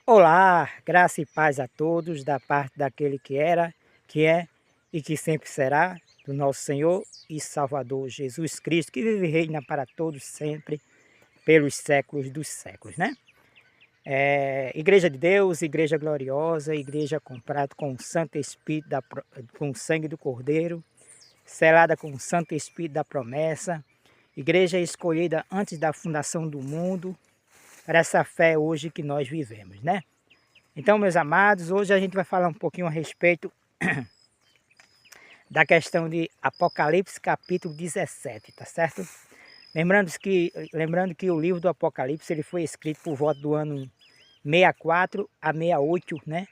Olá, graça e paz a todos da parte daquele que era, que é e que sempre será, do nosso Senhor e Salvador Jesus Cristo, que vive e reina para todos sempre, pelos séculos dos séculos, né? Igreja de Deus, igreja gloriosa, igreja comprada com o Santo Espírito, com o sangue do Cordeiro, selada com o Santo Espírito da promessa, igreja escolhida antes da fundação do mundo, para essa fé hoje que nós vivemos, né? Então, meus amados, hoje a gente vai falar um pouquinho a respeito da questão de Apocalipse capítulo 17, tá certo? Lembrando que o livro do Apocalipse ele foi escrito por volta do ano 64 a 68, né?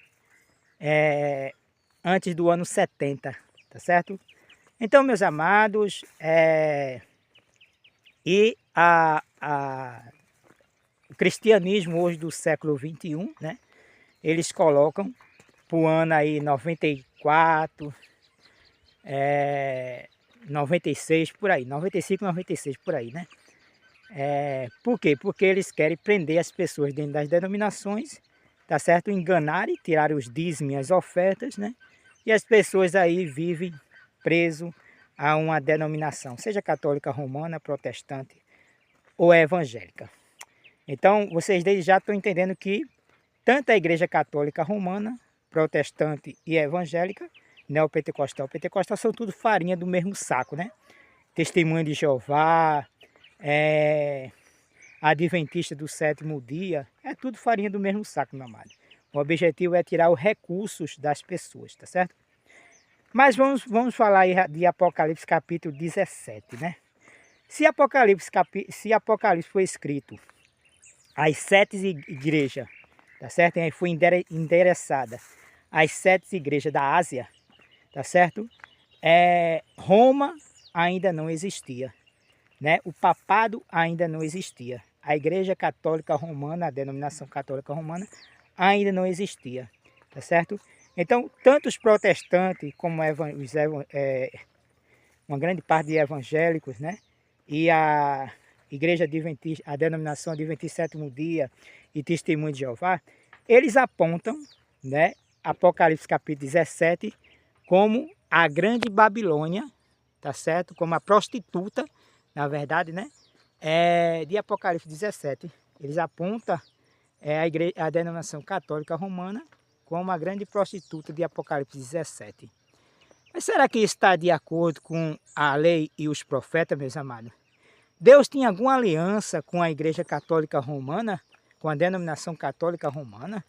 Antes do ano 70, tá certo? Então, meus amados, o cristianismo hoje do século 21, né? Eles colocam para o ano aí 94, 96, por aí, 95, 96, por aí, né? Por quê? Porque eles querem prender as pessoas dentro das denominações, tá certo? Enganar e tirar os dízimos e as ofertas, né? E as pessoas aí vivem preso a uma denominação, seja católica, romana, protestante ou evangélica. Então, vocês desde já estão entendendo que tanto a igreja católica romana, protestante e evangélica, neopentecostal, pentecostal, são tudo farinha do mesmo saco, né? Testemunha de Jeová, adventista do sétimo dia, é tudo farinha do mesmo saco, meu amado. O objetivo é tirar os recursos das pessoas, tá certo? Mas vamos falar aí de Apocalipse capítulo 17, né? Se Apocalipse foi escrito às 7 igrejas, tá certo? E aí foi endereçada às 7 igrejas da Ásia, tá certo? Roma ainda não existia, né? O papado ainda não existia. A Igreja Católica Romana, a denominação Católica Romana, ainda não existia, tá certo? Então, tanto os protestantes como uma grande parte de evangélicos, né? E a Igreja Adventista, a denominação Adventista Sétimo Dia e Testemunho de Jeová, eles apontam, né, Apocalipse capítulo 17 como a grande Babilônia, tá certo? Como a prostituta, na verdade, né? De Apocalipse 17. Eles apontam a denominação católica romana como a grande prostituta de Apocalipse 17. Mas será que isso está de acordo com a lei e os profetas, meus amados? Deus tinha alguma aliança com a Igreja Católica Romana, com a denominação católica romana?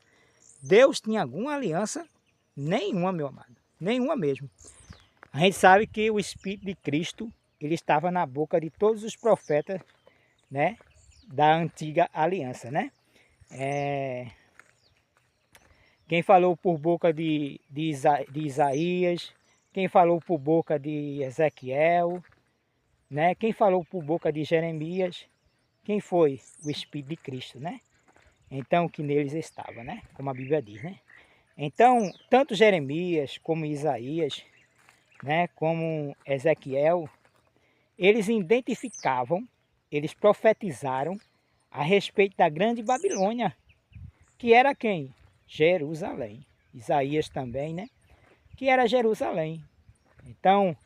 Deus tinha alguma aliança? Nenhuma, meu amado. Nenhuma mesmo. A gente sabe que o Espírito de Cristo, ele estava na boca de todos os profetas, né, da antiga aliança, né? Quem falou por boca de Isaías, quem falou por boca de Ezequiel, né? Quem falou por boca de Jeremias, quem foi? O Espírito de Cristo, né? Então, que neles estava, né? Como a Bíblia diz, né? Então, tanto Jeremias como Isaías, né, como Ezequiel, eles identificavam, eles profetizaram a respeito da grande Babilônia, que era quem? Jerusalém. Isaías também, né? Que era Jerusalém. Então,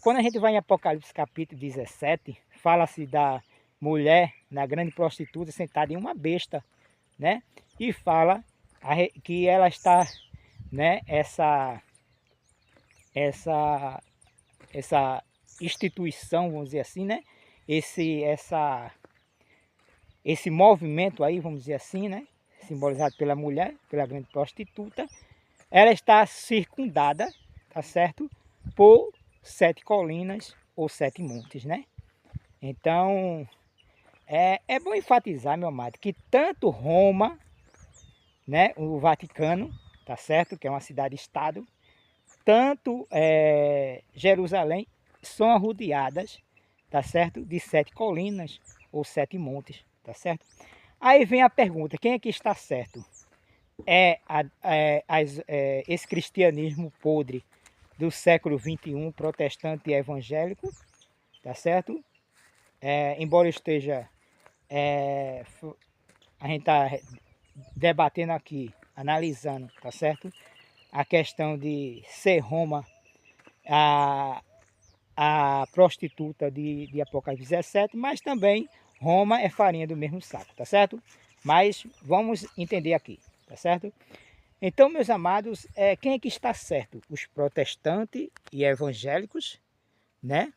quando a gente vai em Apocalipse capítulo 17, fala-se da mulher, na grande prostituta, sentada em uma besta, né? E fala que ela está, né? Essa instituição, vamos dizer assim, né? Esse movimento aí, vamos dizer assim, né? Simbolizado pela mulher, pela grande prostituta, ela está circundada, tá certo? Por 7 colinas ou 7 montes, né? Então, é bom enfatizar, meu amado, que tanto Roma, né? O Vaticano, tá certo? Que é uma cidade-estado, tanto Jerusalém são arrodeadas, tá certo? De 7 colinas ou 7 montes, tá certo? Aí vem a pergunta, quem é que está certo? Esse cristianismo podre do século 21, protestante e evangélico, tá certo? Embora esteja, a gente está debatendo aqui, analisando, tá certo? A questão de ser Roma a, a prostituta de Apocalipse 17, mas também Roma é farinha do mesmo saco, tá certo? Mas vamos entender aqui, tá certo? Então, meus amados, quem é que está certo? Os protestantes e evangélicos, né?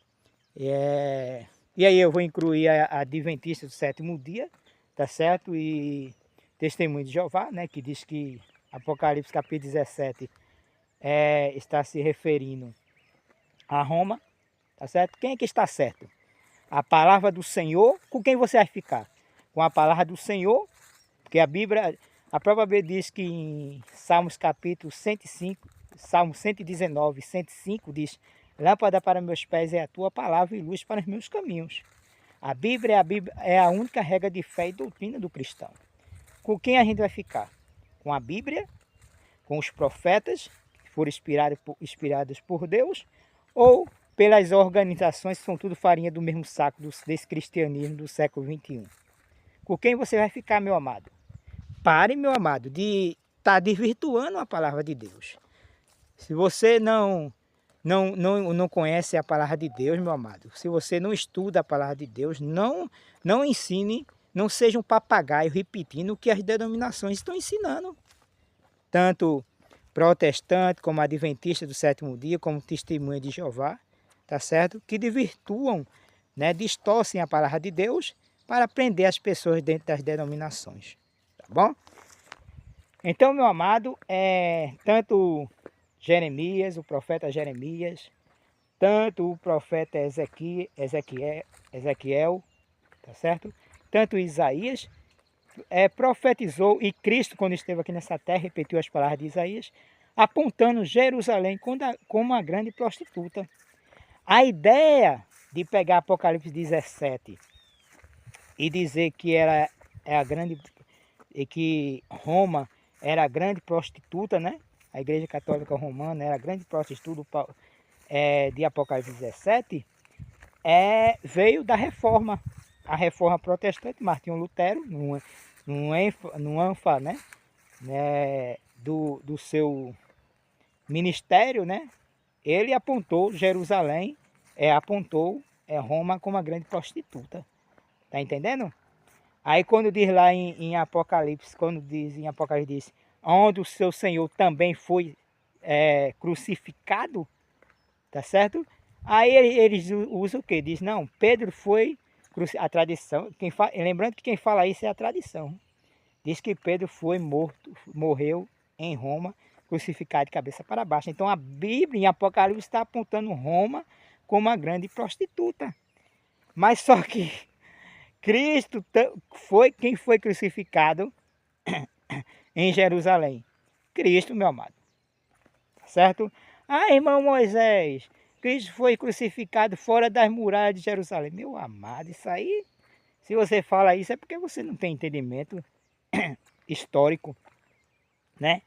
E aí eu vou incluir a Adventista do sétimo dia, tá certo? E Testemunho de Jeová, né? Que diz que Apocalipse capítulo 17 está se referindo a Roma, tá certo? Quem é que está certo? A palavra do Senhor, com quem você vai ficar? Com a palavra do Senhor, porque a Bíblia, a própria Bíblia diz que em Salmos capítulo 105, Salmo 119, 105 diz: lâmpada para meus pés é a tua palavra e luz para os meus caminhos. A Bíblia é a única regra de fé e doutrina do cristão. Com quem a gente vai ficar? Com a Bíblia? Com os profetas, que foram inspirados por Deus? Ou pelas organizações que são tudo farinha do mesmo saco desse cristianismo do século XXI? Com quem você vai ficar, meu amado? Pare, meu amado, de estar desvirtuando a palavra de Deus. Se você não conhece a palavra de Deus, meu amado, se você não estuda a palavra de Deus, não ensine, não seja um papagaio repetindo o que as denominações estão ensinando. Tanto protestante como adventista do sétimo dia, como testemunha de Jeová, tá certo? Que desvirtuam, né, distorcem a palavra de Deus para prender as pessoas dentro das denominações, tá bom? Então, meu amado, tanto Jeremias, o profeta Jeremias, tanto o profeta Ezequiel, tá certo? Tanto Isaías profetizou, e Cristo, quando esteve aqui nessa terra, repetiu as palavras de Isaías, apontando Jerusalém como uma grande prostituta. A ideia de pegar Apocalipse 17 e dizer que era a grande, que Roma era a grande prostituta, né? A Igreja Católica Romana era a grande prostituta de Apocalipse 17, veio da reforma. A reforma protestante, Martinho Lutero, no ânfase, do seu ministério, né? Ele apontou Jerusalém, apontou Roma como uma grande prostituta. Tá entendendo? Aí quando diz lá em Apocalipse, diz, onde o seu Senhor também foi crucificado, tá certo? Aí eles usam o quê? Diz, não, Pedro foi, a tradição, lembrando que quem fala isso é a tradição. Diz que Pedro foi morreu em Roma, crucificado de cabeça para baixo. Então a Bíblia em Apocalipse está apontando Roma como uma grande prostituta. Mas só que Cristo foi quem foi crucificado em Jerusalém. Cristo, meu amado. Certo? Ah, irmão Moisés, Cristo foi crucificado fora das muralhas de Jerusalém. Meu amado, isso aí, se você fala isso é porque você não tem entendimento histórico, né?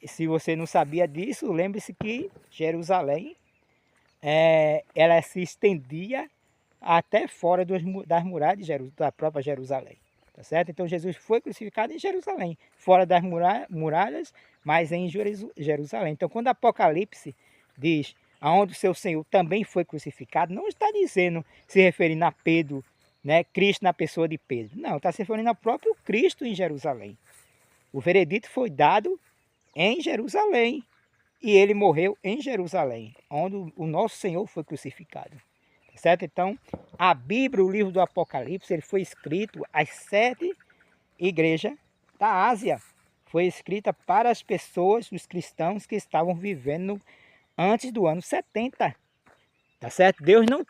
Se você não sabia disso, lembre-se que Jerusalém, ela se estendia até fora das muralhas da própria Jerusalém, tá certo? Então Jesus foi crucificado em Jerusalém, fora das muralhas, mas em Jerusalém. Então quando Apocalipse diz aonde o seu Senhor também foi crucificado, não está dizendo, se referindo a Pedro, né? Cristo na pessoa de Pedro. Não, está se referindo ao próprio Cristo em Jerusalém. O veredito foi dado em Jerusalém e ele morreu em Jerusalém, onde o nosso Senhor foi crucificado. Certo? Então, a Bíblia, o livro do Apocalipse, ele foi escrito às 7 igrejas da Ásia. Foi escrita para as pessoas, os cristãos que estavam vivendo antes do ano 70. Tá certo? Deus não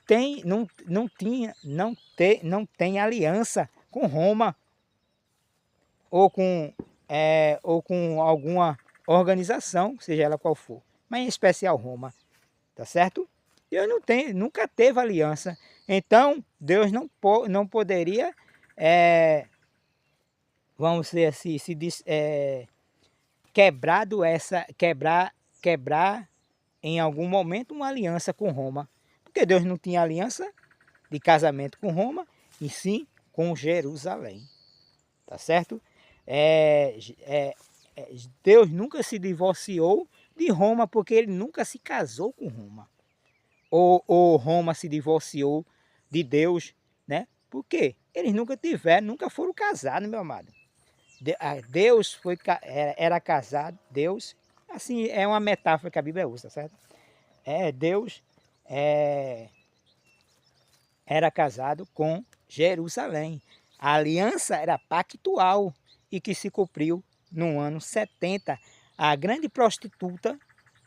tem aliança com Roma ou com alguma organização, seja ela qual for, mas em especial Roma. Tá certo? Deus nunca teve aliança. Então, Deus não poderia, vamos dizer assim, quebrar em algum momento uma aliança com Roma. Porque Deus não tinha aliança de casamento com Roma, e sim com Jerusalém. Tá certo? Deus nunca se divorciou de Roma porque ele nunca se casou com Roma. Ou Roma se divorciou de Deus, né? Por quê? Eles nunca foram casados, meu amado. Deus era casado, Deus, assim, é uma metáfora que a Bíblia usa, certo? Deus era casado com Jerusalém. A aliança era pactual e que se cumpriu no ano 70. A grande prostituta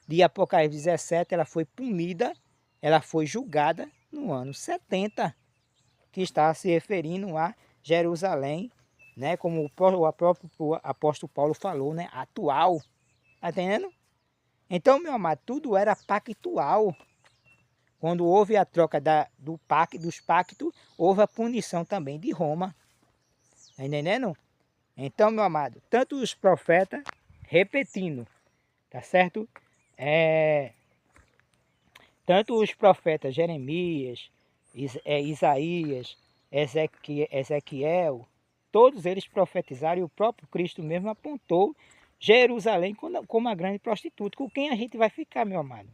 de Apocalipse 17, ela foi punida, ela foi julgada no ano 70, que está se referindo a Jerusalém, né? Como o próprio apóstolo Paulo falou, né? Atual. Está entendendo? Então, meu amado, tudo era pactual. Quando houve a troca dos pactos, houve a punição também de Roma. Está entendendo? Então, meu amado, tanto os profetas, repetindo, tá certo? Tanto os profetas Jeremias, Isaías, Ezequiel, todos eles profetizaram e o próprio Cristo mesmo apontou Jerusalém como a grande prostituta. Com quem a gente vai ficar, meu amado?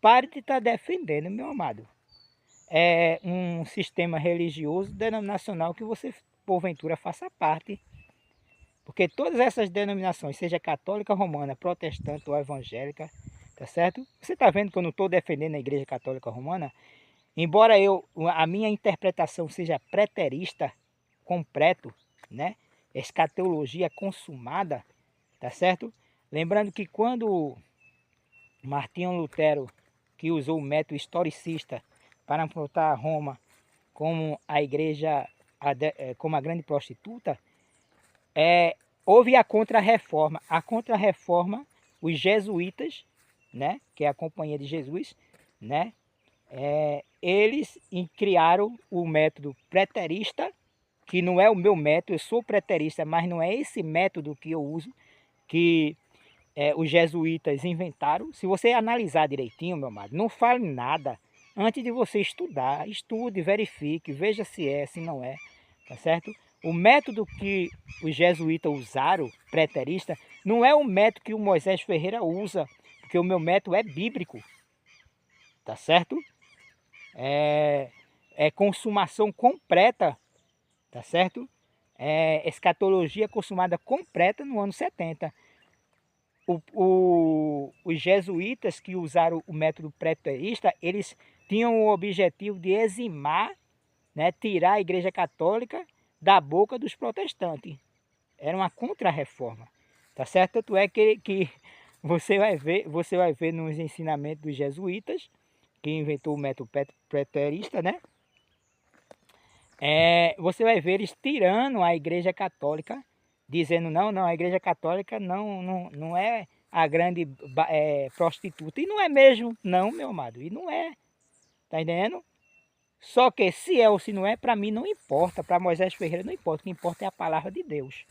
Pare de estar defendendo, meu amado. É um sistema religioso denominacional que você, porventura, faça parte. Porque todas essas denominações, seja católica, romana, protestante ou evangélica, tá certo? Você está vendo que eu não estou defendendo a Igreja Católica Romana? Embora a minha interpretação seja preterista, completo, né? Escatologia consumada, tá certo? Lembrando que quando Martinho Lutero, que usou o método historicista para apontar Roma como a igreja, como a grande prostituta, houve a Contra-Reforma. A Contra-Reforma, os jesuítas, né, que é a Companhia de Jesus, né, eles criaram o método preterista, que não é o meu método, eu sou preterista, mas não é esse método que eu uso, que os jesuítas inventaram. Se você analisar direitinho, meu amado, não fale nada antes de você estudar. Estude, verifique, veja se é, se não é, tá certo? O método que os jesuítas usaram, preterista, não é o método que o Moisés Ferreira usa, porque o meu método é bíblico, tá certo? É consumação completa, tá certo? Escatologia consumada completa no ano 70. Os jesuítas que usaram o método preterista, eles tinham o objetivo de eximar, né, tirar a Igreja Católica da boca dos protestantes. Era uma contra-reforma, tá certo? Tanto é que você vai ver nos ensinamentos dos jesuítas, que inventou o método preterista, né? Você vai ver eles tirando a Igreja Católica, dizendo não, a Igreja Católica não é a grande prostituta. E não é mesmo, não, meu amado, e não é, tá entendendo? Só que se é ou se não é, para mim não importa, para Moisés Ferreira não importa, o que importa é a palavra de Deus,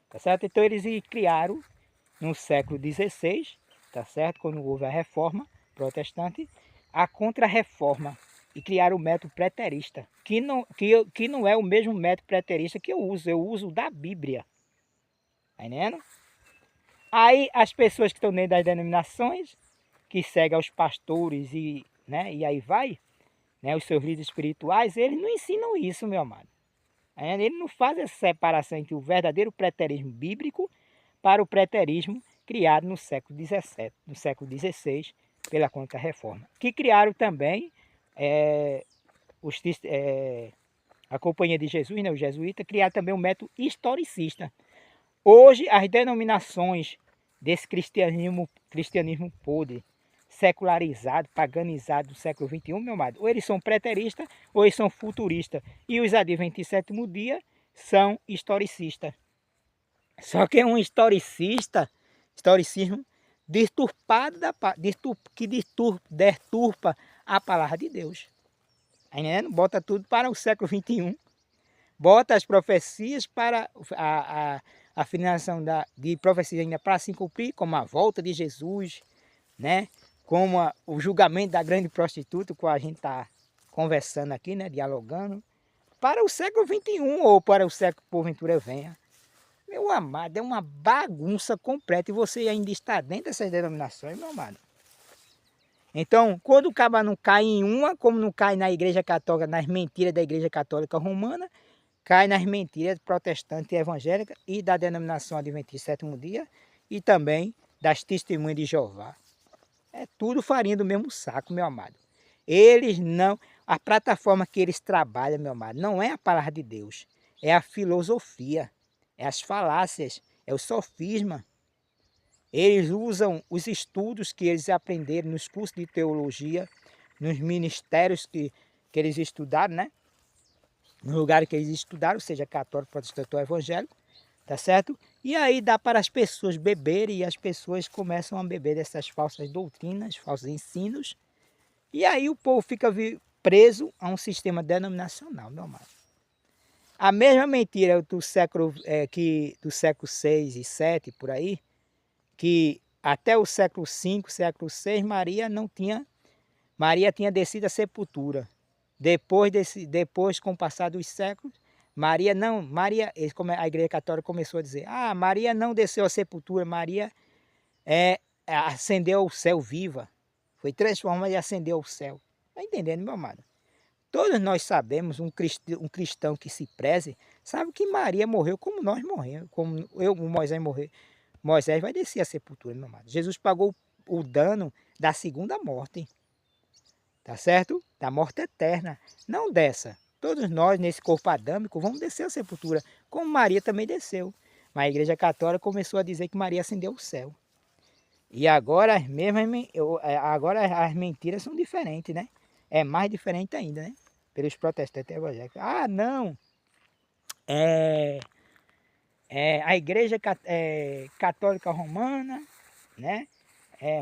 tá certo? Então eles criaram no século XVI, tá certo? Quando houve a reforma protestante, a contra-reforma, e criaram o método preterista, que não é o mesmo método preterista que eu uso o da Bíblia, tá entendendo? Aí as pessoas que estão dentro das denominações, que seguem aos pastores né, e aí vai, né, os seus líderes espirituais, eles não ensinam isso, meu amado. Ele não faz essa separação entre o verdadeiro preterismo bíblico para o preterismo criado no século XVII, no século XVI, pela Contra-Reforma. Que criaram também a Companhia de Jesus, né, os jesuítas, criaram também um método historicista. Hoje, as denominações desse cristianismo podre, secularizado, paganizado do século XXI, meu amado, ou eles são preteristas, ou eles são futuristas. E os adventistas do sétimo dia são historicistas. Só que é um historicismo deturpado que deturpa a palavra de Deus. Aí, né? Bota tudo para o século XXI. Bota as profecias para a finalização de profecias ainda para se cumprir, como a volta de Jesus, né? Como o julgamento da grande prostituta, que a gente está conversando aqui, né? Dialogando, para o século XXI ou para o século que porventura venha. Meu amado, é uma bagunça completa e você ainda está dentro dessas denominações, meu amado. Então, quando o cara não cai em uma, como não cai na igreja católica, nas mentiras da igreja católica romana, cai nas mentiras protestante e evangélica e da denominação adventista sétimo dia e também das testemunhas de Jeová. É tudo farinha do mesmo saco, meu amado. Eles não, a plataforma que eles trabalham, meu amado, não é a palavra de Deus, é a filosofia, é as falácias, é o sofisma. Eles usam os estudos que eles aprenderam nos cursos de teologia, nos ministérios que eles estudaram, né? No lugar que eles estudaram, seja católico, protestante ou evangélico, tá certo? E aí dá para as pessoas beberem e as pessoas começam a beber dessas falsas doutrinas, falsos ensinos. E aí o povo fica preso a um sistema denominacional, meu amado. A mesma mentira do século, do século 6 e 7 por aí, que até o século 5, século 6, Maria tinha descido à sepultura. Depois, com o passar dos séculos, a igreja católica começou a dizer, Maria não desceu à sepultura, Maria ascendeu ao céu viva. Foi transformada e ascendeu ao céu. Está entendendo, meu amado? Todos nós sabemos, um cristão que se preze, sabe que Maria morreu como nós morremos, como Moisés morreu. Moisés vai descer à sepultura, meu amado. Jesus pagou o dano da segunda morte. Tá certo? Da morte eterna. Não dessa. Todos nós, nesse corpo adâmico, vamos descer à sepultura, como Maria também desceu. Mas a igreja católica começou a dizer que Maria ascendeu ao céu. E agora agora as mentiras são diferentes, né? É mais diferente ainda, né? Pelos protestantes evangélicos. Não! A igreja católica romana, né?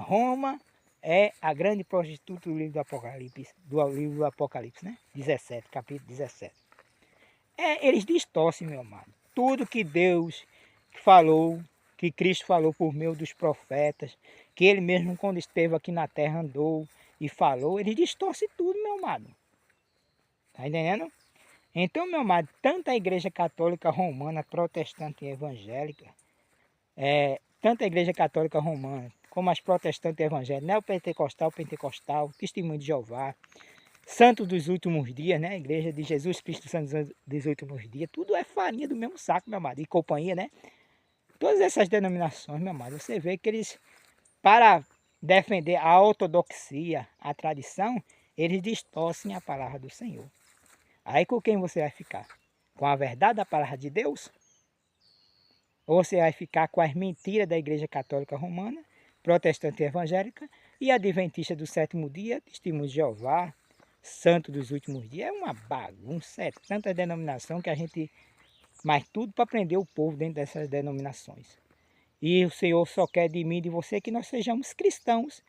Roma é a grande prostituta do livro do Apocalipse, né? 17, capítulo 17. Eles distorcem, meu amado. Tudo que Deus falou, que Cristo falou por meio dos profetas, que ele mesmo quando esteve aqui na terra andou e falou, eles distorcem tudo, meu amado. Tá entendendo? Então, meu amado, tanto a igreja católica romana, protestante e evangélica, tanto a igreja católica romana, como as protestantes e evangélicas, pentecostal, testemunho de Jeová, santo dos últimos dias, né? Igreja de Jesus Cristo Santo dos últimos dias, tudo é farinha do mesmo saco, meu amado, e companhia, né? Todas essas denominações, meu amado, você vê que eles, para defender a ortodoxia, a tradição, eles distorcem a palavra do Senhor. Aí com quem você vai ficar? Com a verdade da palavra de Deus? Ou você vai ficar com as mentiras da Igreja Católica Romana, protestante e evangélica, e adventista do sétimo dia, testemunho de Jeová, santo dos últimos dias? É uma bagunça, é tanta denominação que a gente... Mas tudo para prender o povo dentro dessas denominações. E o Senhor só quer de mim e de você que nós sejamos cristãos,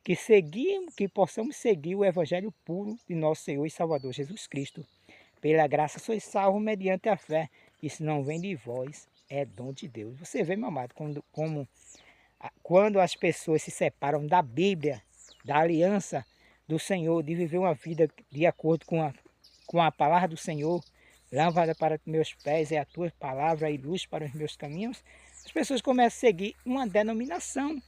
que possamos seguir o evangelho puro de nosso Senhor e Salvador Jesus Cristo. Pela graça sois salvos mediante a fé. Isso não vem de vós, é dom de Deus. Você vê, meu amado, quando as pessoas se separam da Bíblia, da aliança do Senhor, de viver uma vida de acordo com a palavra do Senhor, lâmpada para meus pés é a tua palavra e luz para os meus caminhos, as pessoas começam a seguir uma denominação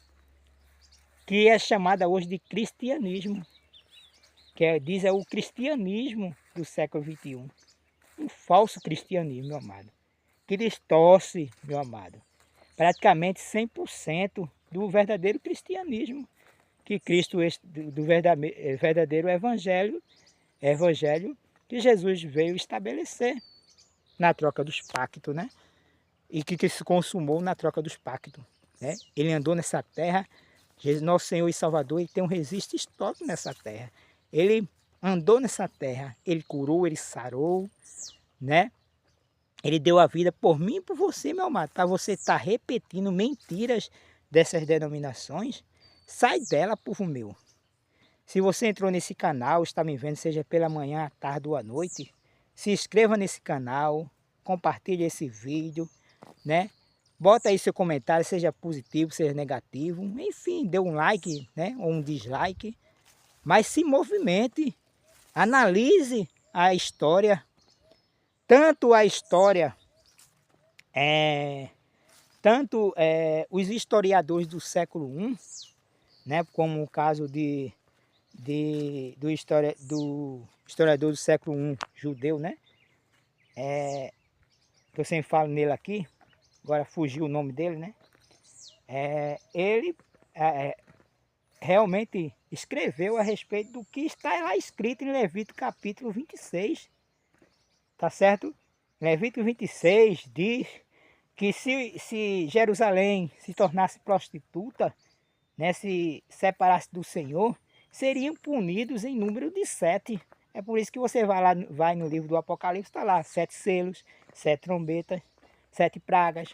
que é chamada hoje de cristianismo, diz o cristianismo do século XXI. Um falso cristianismo, meu amado, que distorce, meu amado, praticamente 100% do verdadeiro cristianismo, que Cristo, do verdadeiro evangelho que Jesus veio estabelecer na troca dos pactos, né? E que se consumou na troca dos pactos, né? Ele andou nessa terra, nosso Senhor e Salvador, ele tem um registro histórico nessa terra. Ele andou nessa terra, ele curou, ele sarou, né? Ele deu a vida por mim e por você, meu amado. Para você estar repetindo mentiras dessas denominações, sai dela, povo meu. Se você entrou nesse canal, está me vendo, seja pela manhã, à tarde ou à noite, se inscreva nesse canal, compartilhe esse vídeo, né? Bota aí seu comentário, seja positivo, seja negativo, enfim, dê um like, né? Ou um dislike, mas se movimente, analise a história, tanto a história tanto os historiadores do século I, né, como o caso do historiador do século I, judeu, né, que eu sempre falo nele aqui, agora fugiu o nome dele, né, ele realmente escreveu a respeito do que está lá escrito em Levítico capítulo 26, tá certo? Levítico 26 diz que se Jerusalém se tornasse prostituta, né, se separasse do Senhor, seriam punidos em número de 7. É por isso que você vai no livro do Apocalipse, está lá, 7 selos, 7 trombetas, 7 pragas.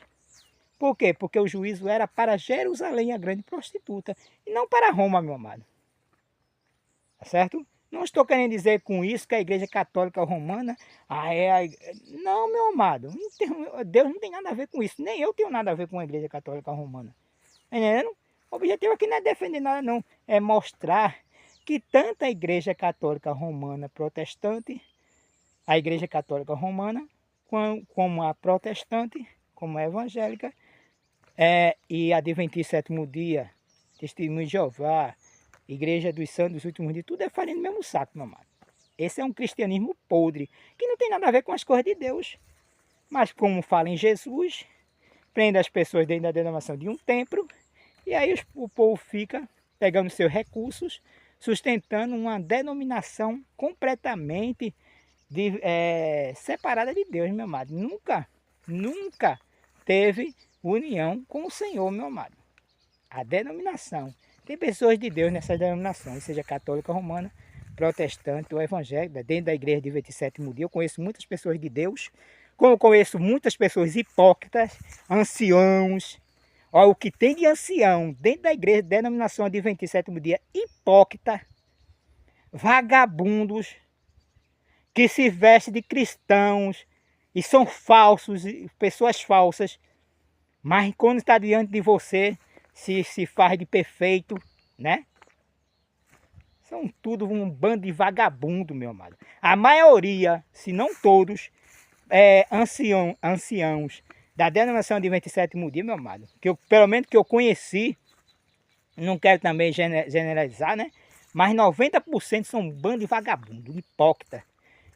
Por quê? Porque o juízo era para Jerusalém, a grande prostituta, e não para Roma, meu amado. Tá certo? Não estou querendo dizer com isso que a Igreja Católica Romana Não, meu amado, Deus não tem nada a ver com isso. Nem eu tenho nada a ver com a Igreja Católica Romana. Tá entendendo? O objetivo aqui não é defender nada, não. É mostrar que tanto a Igreja Católica Romana protestante, a Igreja Católica Romana, como a protestante, como a evangélica, e a Adventista Sétimo Dia, Testemunho de Jeová, Igreja dos Santos dos Últimos Dias, tudo é farinha do mesmo saco, meu amado. Esse é um cristianismo podre, que não tem nada a ver com as coisas de Deus. Mas como fala em Jesus, prende as pessoas dentro da denominação de um templo, e aí o povo fica pegando seus recursos, sustentando uma denominação completamente separada de Deus, meu amado. Nunca teve união com o Senhor, meu amado. A denominação. Tem pessoas de Deus nessas denominações, seja católica, romana, protestante ou evangélica, dentro da igreja de 27º dia. Eu conheço muitas pessoas de Deus, como conheço muitas pessoas hipócritas, anciãos. Olha, o que tem de ancião dentro da igreja de denominação de 27º dia, hipócrita, vagabundos, que se vestem de cristãos e são falsos, pessoas falsas, mas quando está diante de você, se faz de perfeito, né? São tudo um bando de vagabundo, meu amado. A maioria, se não todos, anciãos da denominação de 27º dia, meu amado, que pelo menos que eu conheci, não quero também generalizar, né? Mas 90% são um bando de vagabundo, de hipócrita.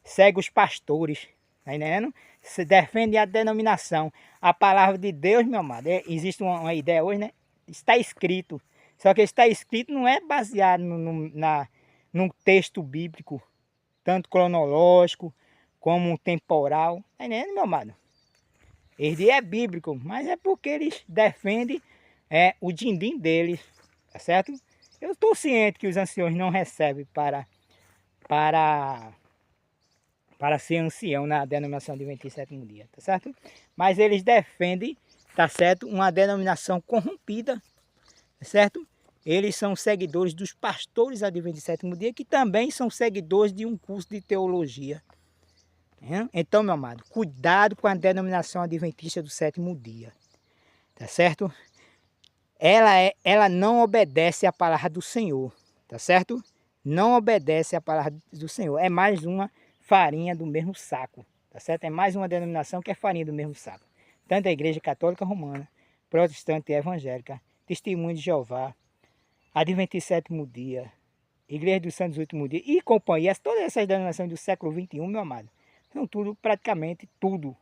Segue os pastores, tá entendendo? Se defende a denominação. A palavra de Deus, meu amado, existe uma ideia hoje, né? Está escrito. Só que está escrito não é baseado num texto bíblico, tanto cronológico como temporal. Tá entendendo, meu amado? Ele é bíblico, mas é porque eles defendem o din-din deles, tá certo? Eu estou ciente que os anciões não recebem para ser ancião na denominação de 27º dia, tá certo? Mas eles defendem, tá certo, uma denominação corrompida, tá certo? Eles são seguidores dos pastores adventistas do 27º dia, que também são seguidores de um curso de teologia. Então, meu amado, cuidado com a denominação adventista do 7º dia, tá certo? Ela não obedece à palavra do Senhor, tá certo? Não obedece à palavra do Senhor. É mais uma farinha do mesmo saco, tá certo? É mais uma denominação que é farinha do mesmo saco. Tanto a Igreja Católica Romana, Protestante e Evangélica, Testemunho de Jeová, Adventista 7º dia, Igreja dos Santos do Último Dia e companhias, todas essas denominações do século XXI, meu amado, são tudo, praticamente tudo,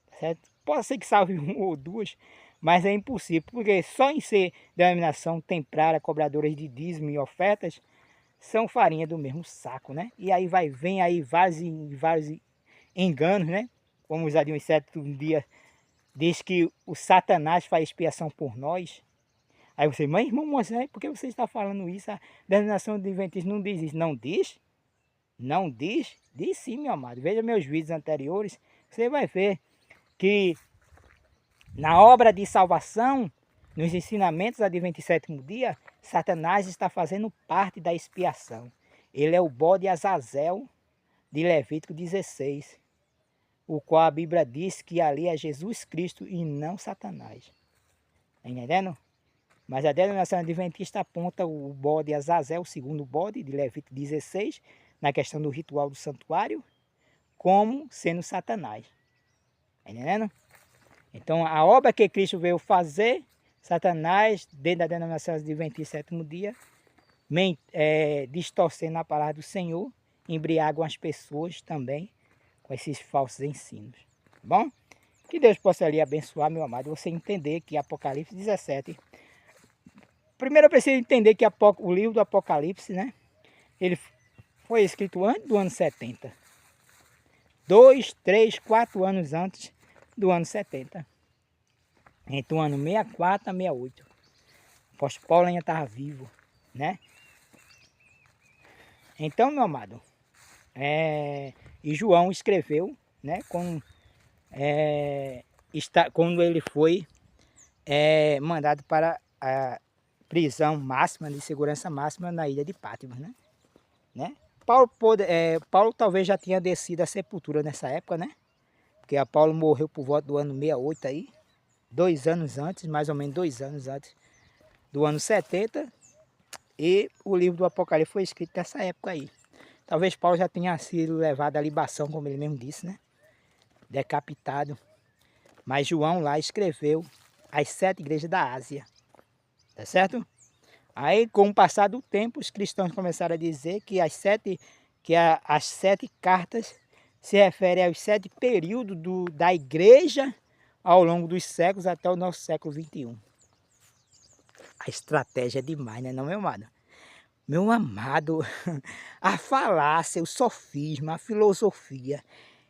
tá certo? Pode ser que salve uma ou duas, mas é impossível, porque só em ser denominação templária, cobradoras de dízimo e ofertas, são farinha do mesmo saco, né? E aí vem aí vários enganos, né? Como os Adventistas um dia diz que o Satanás faz expiação por nós. Aí você, mas irmão Moisés, por que você está falando isso? A denominação adventista não diz isso. Não diz? Não diz? Diz sim, meu amado. Veja meus vídeos anteriores, você vai ver que na obra de salvação, nos ensinamentos adventistas 7º dia, Satanás está fazendo parte da expiação. Ele é o bode Azazel de Levítico 16, o qual a Bíblia diz que ali é Jesus Cristo e não Satanás. Está entendendo? Mas a denominação adventista aponta o bode Azazel, o segundo bode de Levítico 16, na questão do ritual do santuário, como sendo Satanás. Está entendendo? Então, a obra que Cristo veio fazer, Satanás, dentro da denominação adventista sétimo dia, distorcendo a palavra do Senhor, embriagam as pessoas também com esses falsos ensinos. Tá bom? Que Deus possa lhe abençoar, meu amado, você entender que Apocalipse 17... Primeiro eu preciso entender que o livro do Apocalipse, né? Ele foi escrito antes do ano 70. 2, 3, 4 anos antes do ano 70. Entre o ano 64 a 68. O apóstolo Paulo ainda estava vivo, né? Então, meu amado, e João escreveu, né? Quando ele foi mandado para a prisão máxima, de segurança máxima na ilha de Patmos, né? Paulo talvez já tinha descido a sepultura nessa época, né? Porque a Paulo morreu por volta do ano 68 aí, 2 anos antes, mais ou menos 2 anos antes do ano 70, e o livro do Apocalipse foi escrito nessa época aí. Talvez Paulo já tenha sido levado à libação, como ele mesmo disse, né? Decapitado. Mas João lá escreveu as 7 igrejas da Ásia, tá certo? Aí, com o passar do tempo, os cristãos começaram a dizer que as 7 cartas se referem aos 7 períodos da igreja ao longo dos séculos até o nosso século 21. A estratégia é demais, né, não, meu amado? Meu amado, a falácia, o sofisma, a filosofia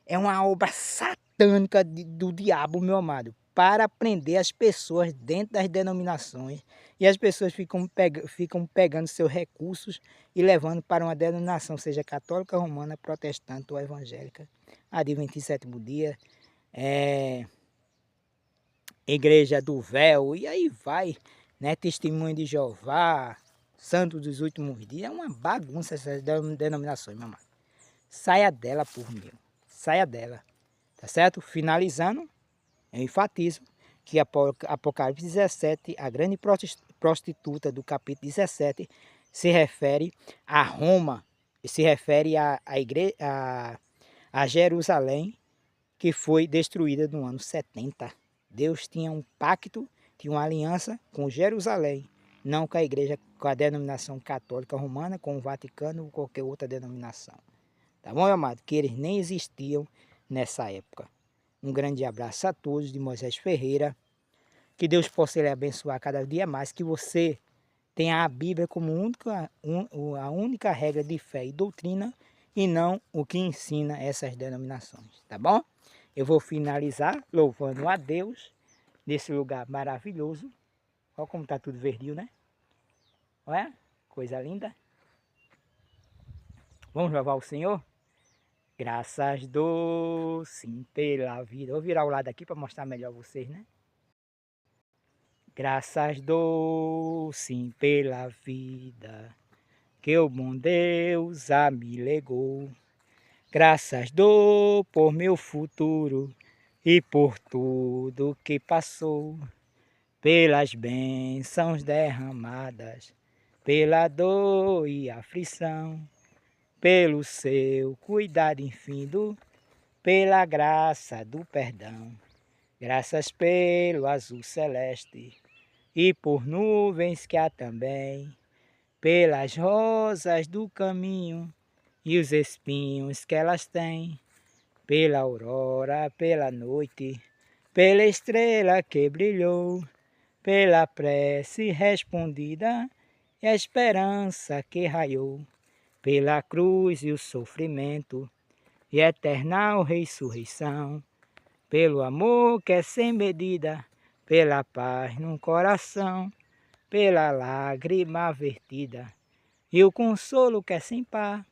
é uma obra satânica do diabo, meu amado, para prender as pessoas dentro das denominações. E as pessoas ficam pegando seus recursos e levando para uma denominação, seja católica, romana, protestante ou evangélica. Adventista sétimo dia, Igreja do Véu, e aí vai, né? Testemunho de Jeová, Santo dos Últimos Dias. É uma bagunça essas denominações, meu amado. Saia dela, por mim. Saia dela. Tá certo? Finalizando, eu enfatizo que Apocalipse 17, a grande prostituta do capítulo 17, se refere a Roma, se refere a Jerusalém, que foi destruída no ano 70. Deus tinha um pacto, tinha uma aliança com Jerusalém, não com a igreja, com a denominação católica romana, com o Vaticano ou qualquer outra denominação. Tá bom, meu amado? Que eles nem existiam nessa época. Um grande abraço a todos de Moisés Ferreira. Que Deus possa lhe abençoar cada dia mais. Que você tenha a Bíblia como a única regra de fé e doutrina e não o que ensina essas denominações. Tá bom? Eu vou finalizar louvando a Deus nesse lugar maravilhoso. Olha como está tudo verdinho, né? Olha, coisa linda. Vamos louvar o Senhor? Graças dou sim pela vida. Vou virar o lado aqui para mostrar melhor vocês, né? Graças dou sim pela vida que o bom Deus a me legou. Graças dou por meu futuro e por tudo que passou. Pelas bênçãos derramadas, pela dor e aflição, pelo seu cuidado infindo, pela graça do perdão. Graças pelo azul celeste e por nuvens que há também, pelas rosas do caminho e os espinhos que elas têm, pela aurora, pela noite, pela estrela que brilhou, pela prece respondida e a esperança que raiou, pela cruz e o sofrimento e a eterna ressurreição, pelo amor que é sem medida, pela paz no coração, pela lágrima vertida e o consolo que é sem par,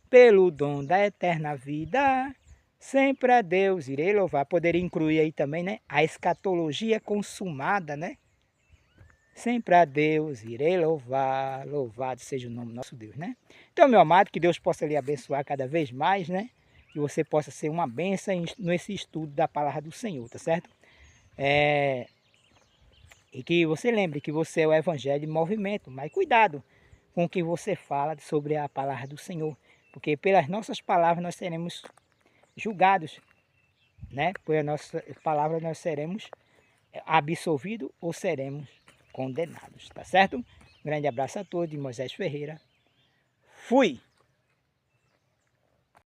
pelo dom da eterna vida, sempre a Deus irei louvar. Poderia incluir aí também, né? A escatologia consumada, né? Sempre a Deus irei louvar, louvado seja o nome do nosso Deus, né? Então, meu amado, que Deus possa lhe abençoar cada vez mais, né? Que você possa ser uma bênção nesse estudo da palavra do Senhor, tá certo? E que você lembre que você é o evangelho em movimento, mas cuidado com o que você fala sobre a palavra do Senhor, porque pelas nossas palavras nós seremos julgados, né? Por a nossa palavra nós seremos absolvidos ou seremos condenados, tá certo? Um grande abraço a todos, de Moisés Ferreira. Fui!